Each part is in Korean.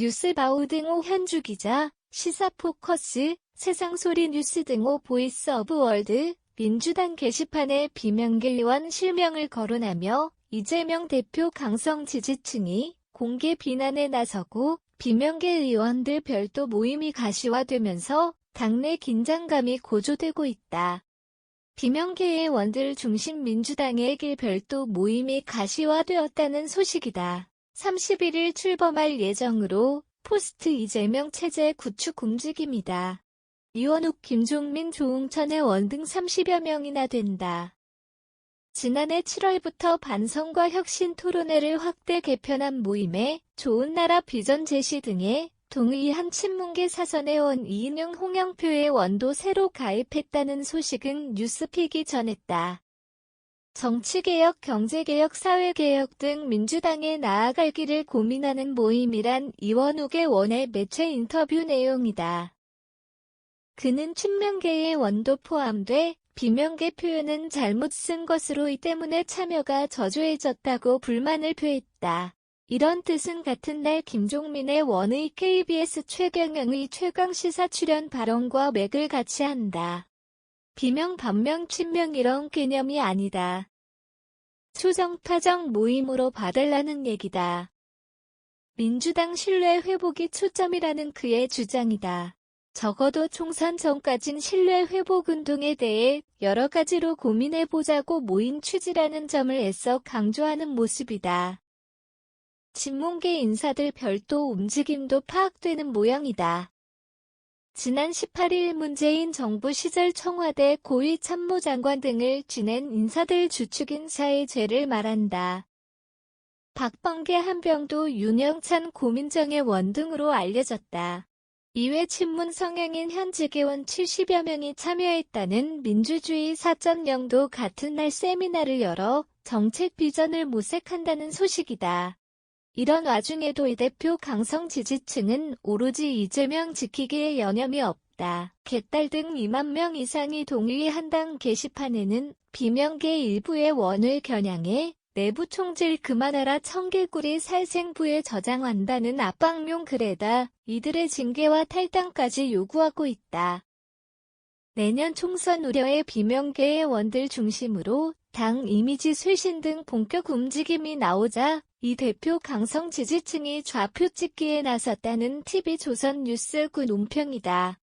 뉴스바우 등호 현주 기자, 시사포커스, 세상소리 뉴스 등호 보이스 오브 월드, 민주당 게시판에 비명계 의원 실명을 거론하며 이재명 대표 강성 지지층이 공개 비난에 나서고 비명계 의원들 별도 모임이 가시화되면서 당내 긴장감이 고조되고 있다. 비명계 의원들 중심 민주당의 길 별도 모임이 가시화되었다는 소식이다. 31일 출범할 예정으로 포스트 이재명 체제 구축 움직임이다. 이원욱, 김종민, 조응천 의원 등 30여 명이나 된다. 지난해 7월부터 반성과 혁신 토론회를 확대 개편한 모임에 좋은 나라 비전 제시 등에 동의한 친문계 사선의원 이인영, 홍영표 의원도 새로 가입했다는 소식은 뉴스픽이 전했다. 정치개혁, 경제개혁, 사회개혁 등 민주당에 나아갈 길을 고민하는 모임이란 이원욱 의원의 매체 인터뷰 내용이다. 그는 친명계의 원도 포함돼 비명계 표현은 잘못 쓴 것으로 이 때문에 참여가 저조해졌다고 불만을 표했다. 이런 뜻은 같은 날 김종민의 원의 KBS 최경영의 최강시사 출연 발언과 맥을 같이 한다. 비명, 반명, 친명 이런 개념이 아니다. 수정파정 모임으로 봐달라는 얘기다. 민주당 신뢰 회복이 초점이라는 그의 주장이다. 적어도 총선 전까진 신뢰 회복 운동에 대해 여러 가지로 고민해보자고 모인 취지라는 점을 애써 강조하는 모습이다. 친문계 인사들 별도 움직임도 파악되는 모양이다. 지난 18일 문재인 정부 시절 청와대 고위 참모장관 등을 지낸 인사들 주축 인사의 죄를 말한다. 박범계, 한병도, 윤영찬, 고민정의 원 등으로 알려졌다. 이외 친문 성향인 현직 의원 70여 명이 참여했다는 민주주의 4.0도 같은 날 세미나를 열어 정책 비전을 모색한다는 소식이다. 이런 와중에도 이 대표 강성 지지층은 오로지 이재명 지키기에 여념이 없다. 개딸 등 2만 명 이상이 동의한 게시판에는 비명계 일부의 원을 겨냥해 내부 총질 그만하라 청개구리 살생부에 저장한다는 압박용 글에다 이들의 징계와 탈당까지 요구하고 있다. 내년 총선 우려의 비명계의 원들 중심으로 당 이미지 쇄신 등 본격 움직임이 나오자 이 대표 강성 지지층이 좌표 찍기에 나섰다는 TV조선 뉴스9 논평이다.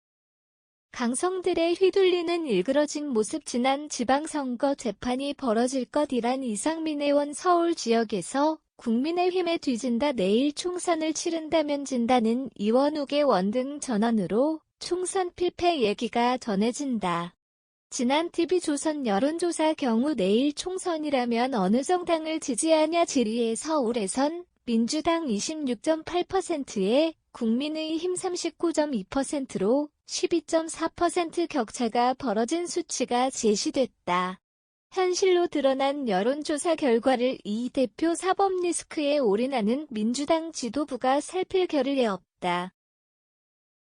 강성들의 휘둘리는 일그러진 모습. 지난 지방선거 재판이 벌어질 것이란 이상민 의원 서울 지역에서 국민의힘에 뒤진다, 내일 총선을 치른다면 진다는 이원욱 의원 등 전언으로 총선 필패 얘기가 전해진다. 지난 TV조선 여론조사 경우 내일 총선이라면 어느 정당을 지지하냐 질의에 서울에선 민주당 26.8%에 국민의힘 39.2%로 12.4% 격차가 벌어진 수치가 제시됐다. 현실로 드러난 여론조사 결과를 이 대표 사법 리스크에 올인하는 민주당 지도부가 살필 겨를이 없다.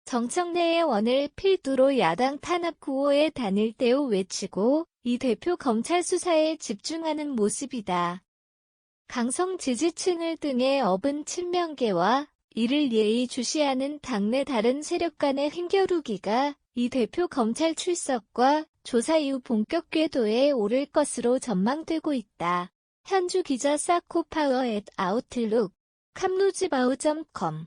정청래의 원을 필두로 야당 탄압 구호에 단일 대우 외치고 이 대표 검찰 수사에 집중하는 모습이다. 강성 지지층을 등에 업은 친명계와 이를 예의주시하는 당내 다른 세력 간의 힘겨루기가 이 대표 검찰 출석과 조사 이후 본격 궤도에 오를 것으로 전망되고 있다. 현주 기자, 사코파워 @아웃룩, 캄루즈바우.com